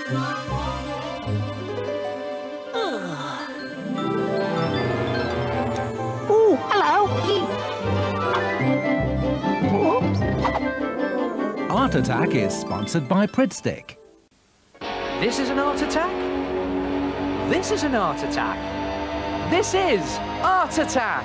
Oh, hello. Art Attack is sponsored by Pridstick. This is an art attack. This is an art attack. This is Art Attack.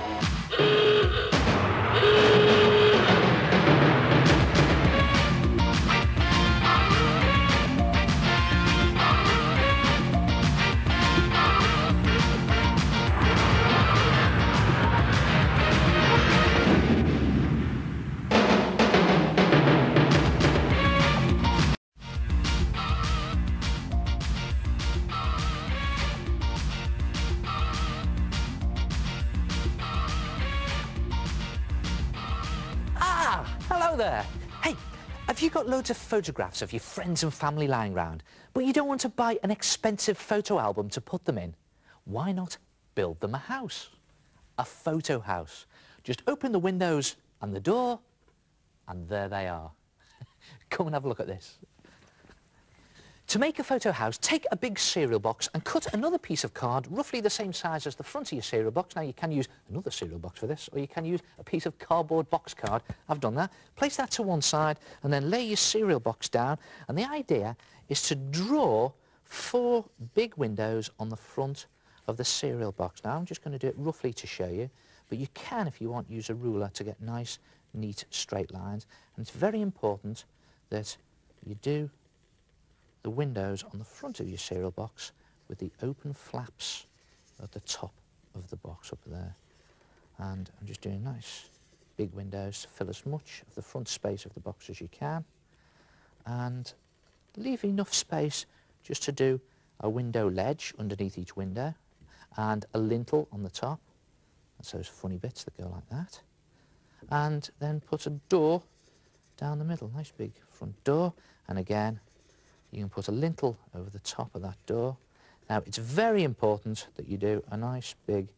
Hello there. Hey, have you got loads of photographs of your friends and family lying around, but you don't want to buy an expensive photo album to put them in? Why not build them a house? A photo house. Just open the windows and the door, and there they are. Come and have a look at this. To make a photo house, take a big cereal box and cut another piece of card roughly the same size as the front of your cereal box. Now, you can use another cereal box for this, or you can use a piece of cardboard box card. I've done that. Place that to one side and then lay your cereal box down. And the idea is to draw 4 big windows on the front of the cereal box. Now, I'm just going to do it roughly to show you, but you can, if you want, use a ruler to get nice, neat, straight lines. And it's very important that you do the windows on the front of your cereal box with the open flaps at the top of the box up there. And I'm just doing nice big windows to fill as much of the front space of the box as you can, and leave enough space just to do a window ledge underneath each window and a lintel on the top. That's those funny bits that go like that. And then put a door down the middle, nice big front door, and again you can put a lintel over the top of that door. Now, it's very important that you do a nice big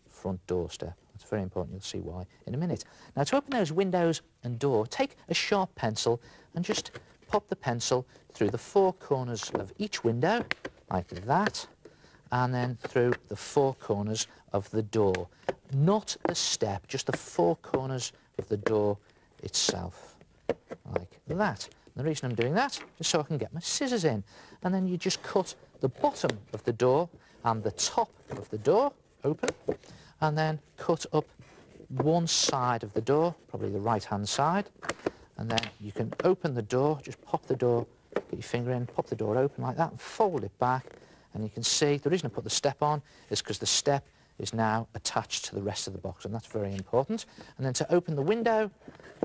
front door step. That's very important. You'll see why in a minute. Now, to open those windows and door, take a sharp pencil and just pop the pencil through the 4 corners of each window, like that, and then through the 4 corners of the door. Not the step, just the 4 corners of the door itself, like that. The reason I'm doing that is so I can get my scissors in. And then you just cut the bottom of the door and the top of the door open, and then cut up one side of the door, probably the right-hand side, and then you can open the door, just pop the door, get your finger in, pop the door open like that, and fold it back, and you can see the reason I put the step on is because the step is now attached to the rest of the box, and that's very important. And then to open the window,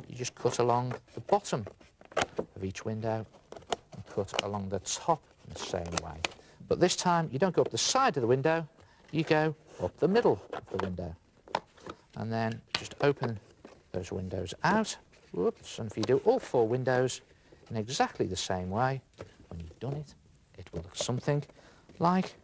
you just cut along the bottom of each window and cut along the top in the same way. But this time you don't go up the side of the window, you go up the middle of the window. And then just open those windows out. Whoops. And if you do all 4 windows in exactly the same way, when you've done it, it will look something like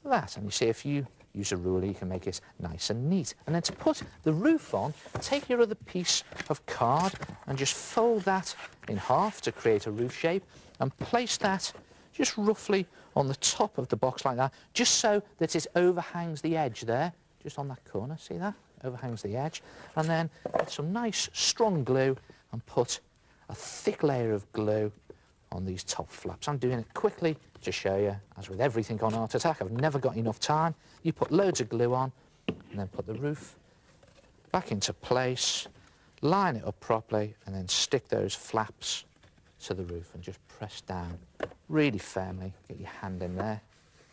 that. And you see, if you use a ruler, you can make it nice and neat. And then to put the roof on, take your other piece of card and just fold that in half to create a roof shape, and place that just roughly on the top of the box like that, just so that it overhangs the edge there, just on that corner, see that? Overhangs the edge. And then get some nice strong glue and put a thick layer of glue on these top flaps. I'm doing it quickly to show you. As with everything on Art Attack, I've never got enough time. You put loads of glue on and then put the roof back into place, line it up properly, and then stick those flaps to the roof and just press down really firmly. Get your hand in there,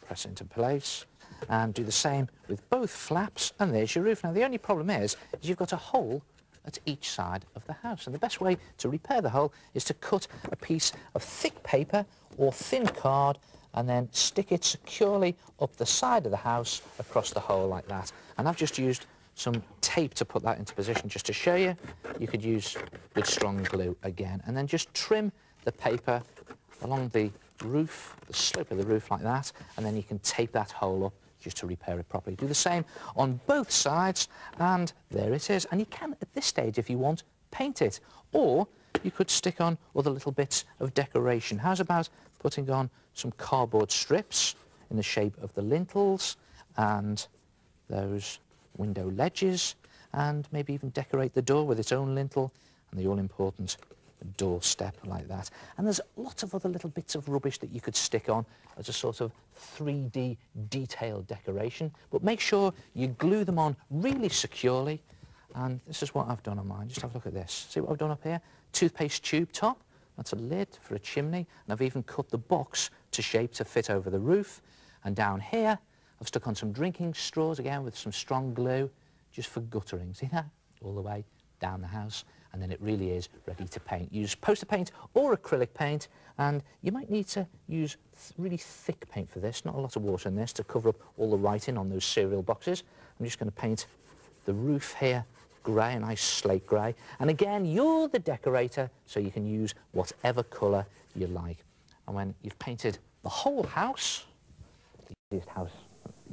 press it into place, and do the same with both flaps, and there's your roof. Now, the only problem is you've got a hole at each side of the house, and the best way to repair the hole is to cut a piece of thick paper or thin card and then stick it securely up the side of the house across the hole like that. And I've just used some tape to put that into position just to show you. You could use good strong glue again, and then just trim the paper along the roof, the slope of the roof like that, and then you can tape that hole up just to repair it properly. Do the same on both sides, and there it is. And you can, at this stage, if you want, paint it, or you could stick on other little bits of decoration. How's about putting on some cardboard strips in the shape of the lintels and those window ledges, and maybe even decorate the door with its own lintel and the all-important doorstep like that. And there's lots of other little bits of rubbish that you could stick on as a sort of 3D detailed decoration, but make sure you glue them on really securely. And this is what I've done on mine. Just have a look at this. See what I've done up here? Toothpaste tube top. That's a lid for a chimney, and I've even cut the box to shape to fit over the roof. And down here I've stuck on some drinking straws again with some strong glue just for guttering. See that? All the way down the house, and then it really is ready to paint. Use poster paint or acrylic paint, and you might need to use really thick paint for this, not a lot of water in this, to cover up all the writing on those cereal boxes. I'm just going to paint the roof here grey, a nice slate grey, and again you're the decorator, so you can use whatever colour you like. And when you've painted the whole house, the easiest house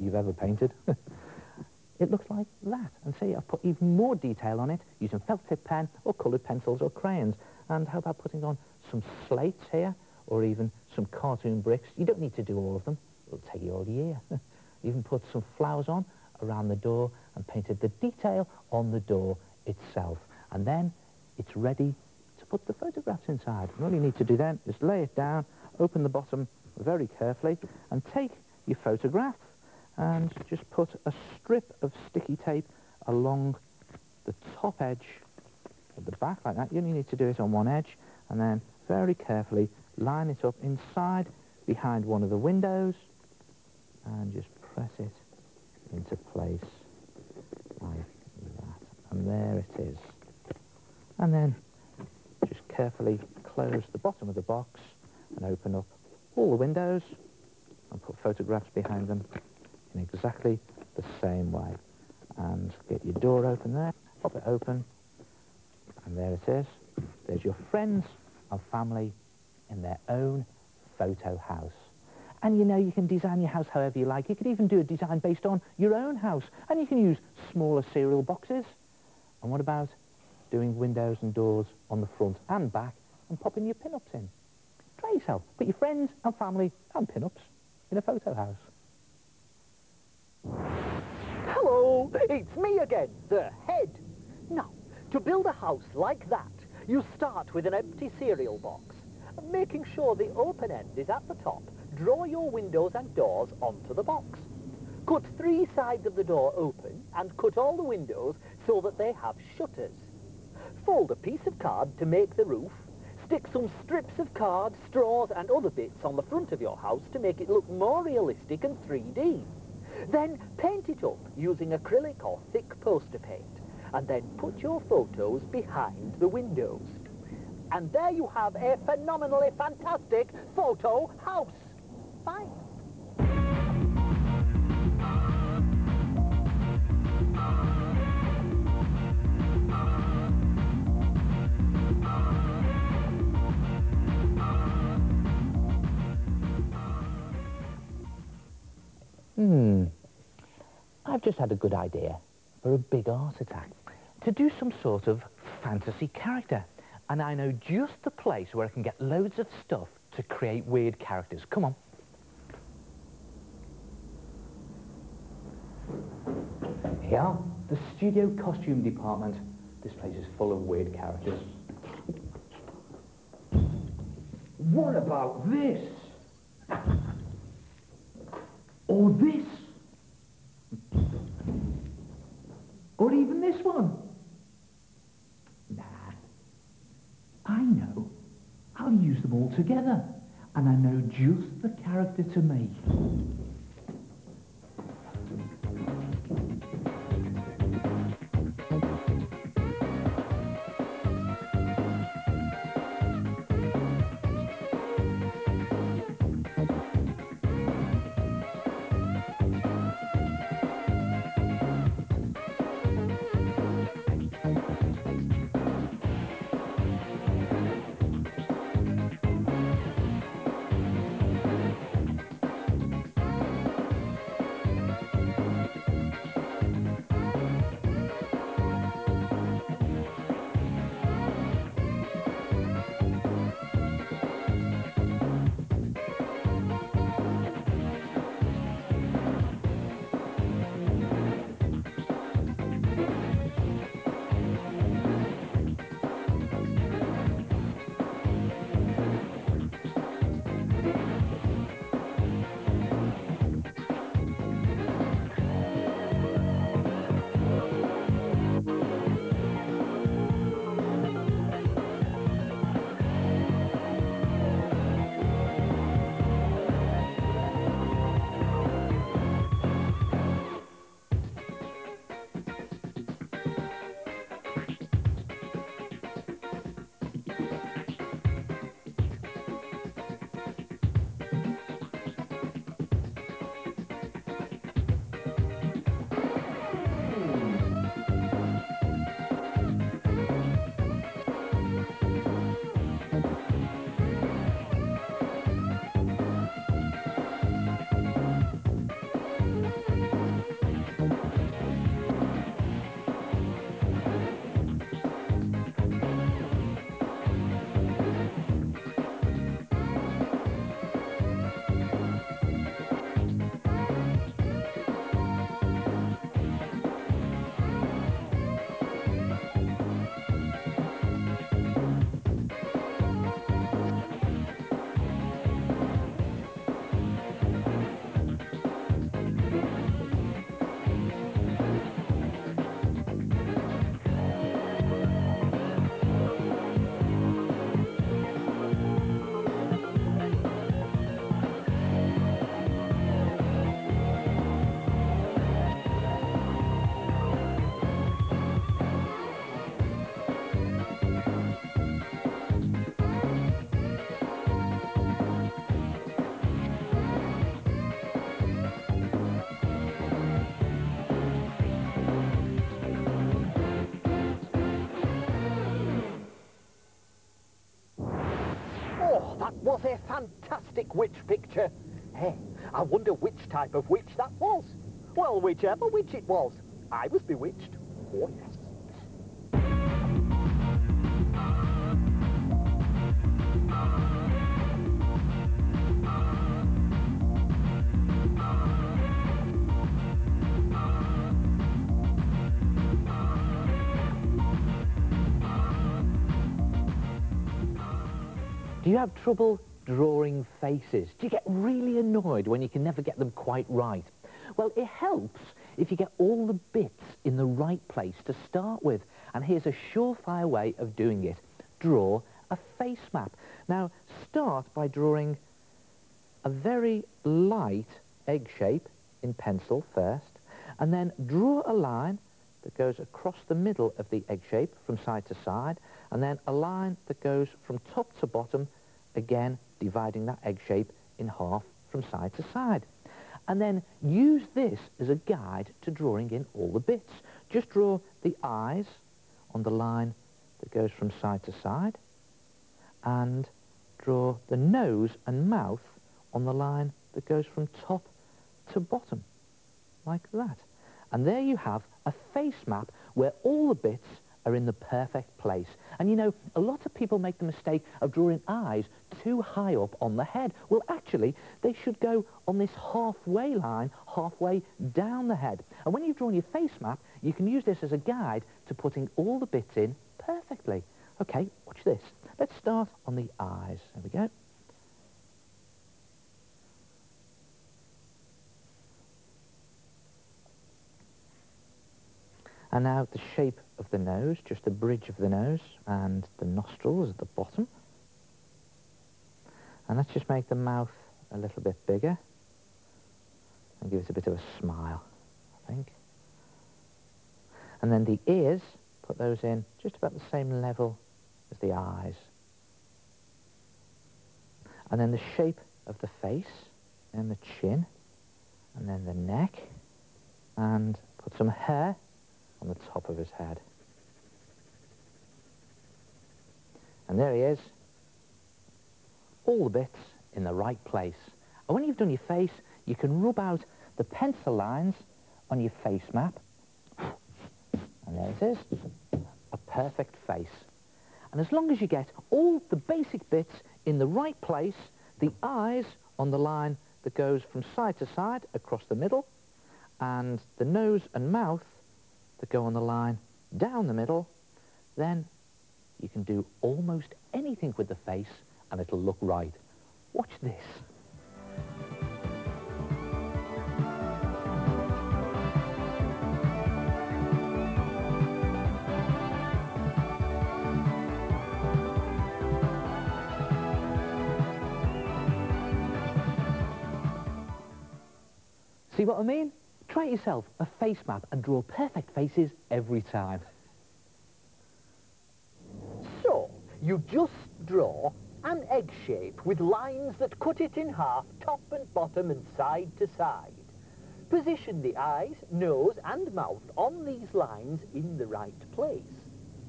you've ever painted, it looks like that. And see, I've put even more detail on it using felt tip pen or coloured pencils or crayons. And how about putting on some slates here, or even some cartoon bricks? You don't need to do all of them, it'll take you all year. Even put some flowers on around the door and painted the detail on the door itself. And then it's ready to put the photographs inside. And all you need to do then is lay it down, open the bottom very carefully, and take your photograph and just put a strip of sticky tape along the top edge of the back like that. You only need to do it on one edge, and then very carefully line it up inside behind one of the windows and just press it into place like that. And there it is. And then just carefully close the bottom of the box and open up all the windows and put photographs behind them in exactly the same way. And get your door open there, pop it open, and there it is. There's your friends and family in their own photo house. And you know, you can design your house however you like. You could even do a design based on your own house. And you can use smaller cereal boxes. And what about doing windows and doors on the front and back and popping your pin-ups in? Try yourself. Put your friends and family and pin-ups in a photo house. Hello, it's me again, the head. Now, to build a house like that, you start with an empty cereal box, making sure the open end is at the top. Draw your windows and doors onto the box. Cut 3 sides of the door open and cut all the windows so that they have shutters. Fold a piece of card to make the roof. Stick some strips of card, straws and other bits on the front of your house to make it look more realistic and 3D. Then paint it up using acrylic or thick poster paint, and then put your photos behind the windows. And there you have a phenomenally fantastic photo house. Fine. I've just had a good idea for a big art attack. To do some sort of fantasy character. And I know just the place where I can get loads of stuff to create weird characters. Come on. Here, the studio costume department. This place is full of weird characters. What about this? Or this? Or even this one? Nah. I know. I'll use them all together. And I know just the character to make. that was a fantastic witch picture. Hey, I wonder which type of witch that was. Well, whichever witch it was, I was bewitched. Oh, yes. Do you have trouble drawing faces? Do you get really annoyed when you can never get them quite right? Well, it helps if you get all the bits in the right place to start with. And here's a surefire way of doing it. Draw a face map. Now, start by drawing a very light egg shape in pencil first, and then draw a line that goes across the middle of the egg shape from side to side, and then a line that goes from top to bottom, again dividing that egg shape in half from side to side. And then use this as a guide to drawing in all the bits. Just draw the eyes on the line that goes from side to side, and draw the nose and mouth on the line that goes from top to bottom, like that. And there you have a face map where all the bits are in the perfect place. And you know, a lot of people make the mistake of drawing eyes too high up on the head. Well, actually, they should go on this halfway line, halfway down the head. And when you've drawn your face map, you can use this as a guide to putting all the bits in perfectly. Okay, watch this. Let's start on the eyes. There we go. And now the shape of the nose, just the bridge of the nose, and the nostrils at the bottom. And let's just make the mouth a little bit bigger and give it a bit of a smile, I think. And then the ears, put those in just about the same level as the eyes. And then the shape of the face, and the chin, and then the neck, and put some hair on the top of his head. And there he is, all the bits in the right place. And when you've done your face, you can rub out the pencil lines on your face map. And there it is, a perfect face. And as long as you get all the basic bits in the right place, the eyes on the line that goes from side to side across the middle, and the nose and mouth that go on the line down the middle, then you can do almost anything with the face and it'll look right. Watch this. See what I mean? Try yourself a face map and draw perfect faces every time. So, you just draw an egg shape with lines that cut it in half, top and bottom and side to side. Position the eyes, nose and mouth on these lines in the right place.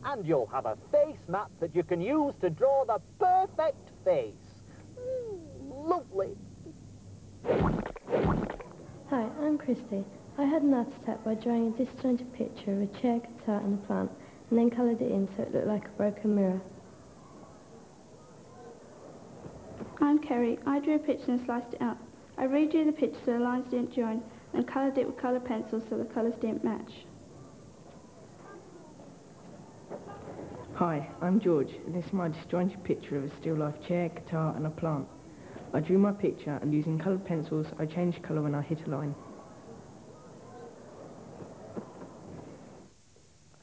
And you'll have a face map that you can use to draw the perfect face. Lovely. Hi, I'm Christy. I had an art attack by drawing a disjointed picture of a chair, guitar and a plant, and then coloured it in so it looked like a broken mirror. I'm Kerry. I drew a picture and sliced it up. I redrew the picture so the lines didn't join and coloured it with coloured pencils so the colours didn't match. Hi, I'm George, and this is my disjointed picture of a still life chair, guitar and a plant. I drew my picture, and using coloured pencils I changed colour when I hit a line.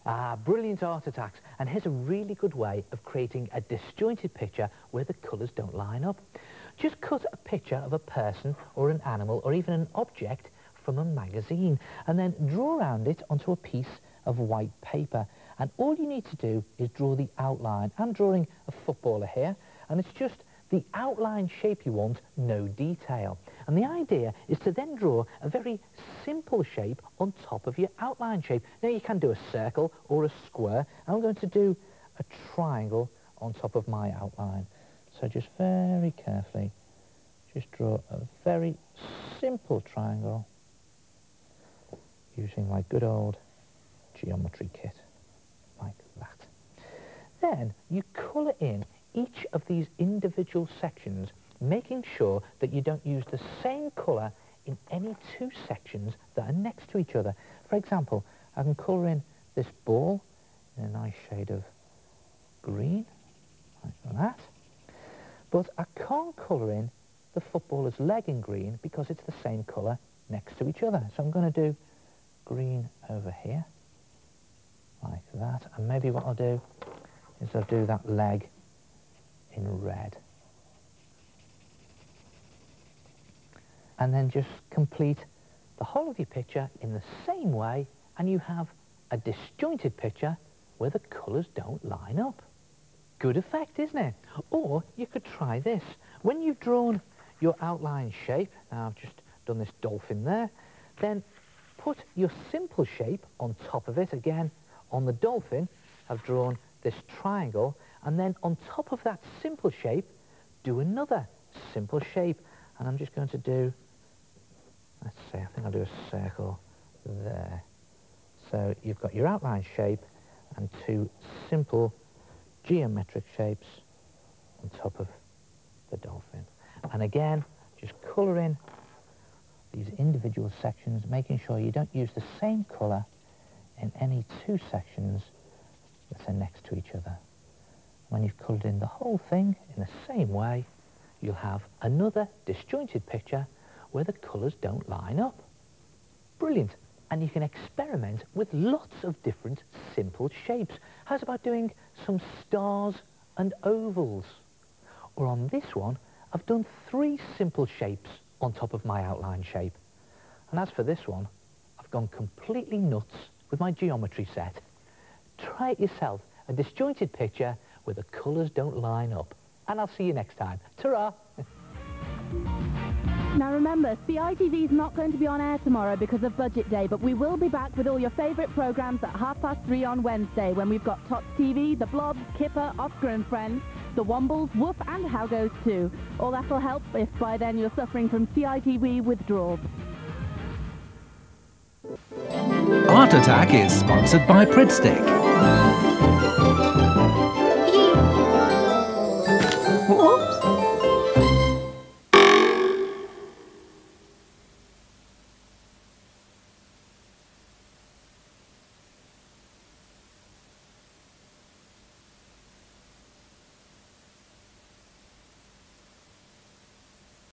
Ah, brilliant art attacks. And here's a really good way of creating a disjointed picture where the colours don't line up. Just cut a picture of a person or an animal or even an object from a magazine and then draw around it onto a piece of white paper. And all you need to do is draw the outline. I'm drawing a footballer here, and it's just the outline shape you want, no detail. And the idea is to then draw a very simple shape on top of your outline shape. Now you can do a circle or a square. I'm going to do a triangle on top of my outline. So So just very carefully, just draw a very simple triangle using my good old geometry kit, like that. Then you colour in each of these individual sections, making sure that you don't use the same colour in any two sections that are next to each other. For example, I can colour in this ball in a nice shade of green, like that. But I can't colour in the footballer's leg in green because it's the same colour next to each other. So I'm going to do green over here, like that. And maybe what I'll do is I'll do that leg in red. And then just complete the whole of your picture in the same way, and you have a disjointed picture where the colours don't line up. Good effect, isn't it? Or you could try this. When you've drawn your outline shape, now I've just done this dolphin there, then put your simple shape on top of it. Again, on the dolphin, I've drawn this triangle, and then on top of that simple shape, do another simple shape. And I'm just going to do, let's see, I think I'll do a circle there. So you've got your outline shape and two simple geometric shapes on top of the dolphin. And again, just colour in these individual sections, making sure you don't use the same colour in any two sections that are next to each other. When you've coloured in the whole thing in the same way, you'll have another disjointed picture where the colours don't line up. Brilliant. And you can experiment with lots of different simple shapes. How's about doing some stars and ovals? Or on this one, I've done 3 simple shapes on top of my outline shape. And as for this one, I've gone completely nuts with my geometry set. Try it yourself, a disjointed picture where the colours don't line up. And I'll see you next time. Ta-ra! Now remember, CITV is not going to be on air tomorrow because of Budget Day, but we will be back with all your favourite programmes at 3:30 on Wednesday, when we've got Tots TV, The Blob, Kipper, Oscar and Friends, The Wombles, Woof and How Goes 2. All that will help if by then you're suffering from CITV withdrawal. Art Attack is sponsored by Pridstick. Whoops.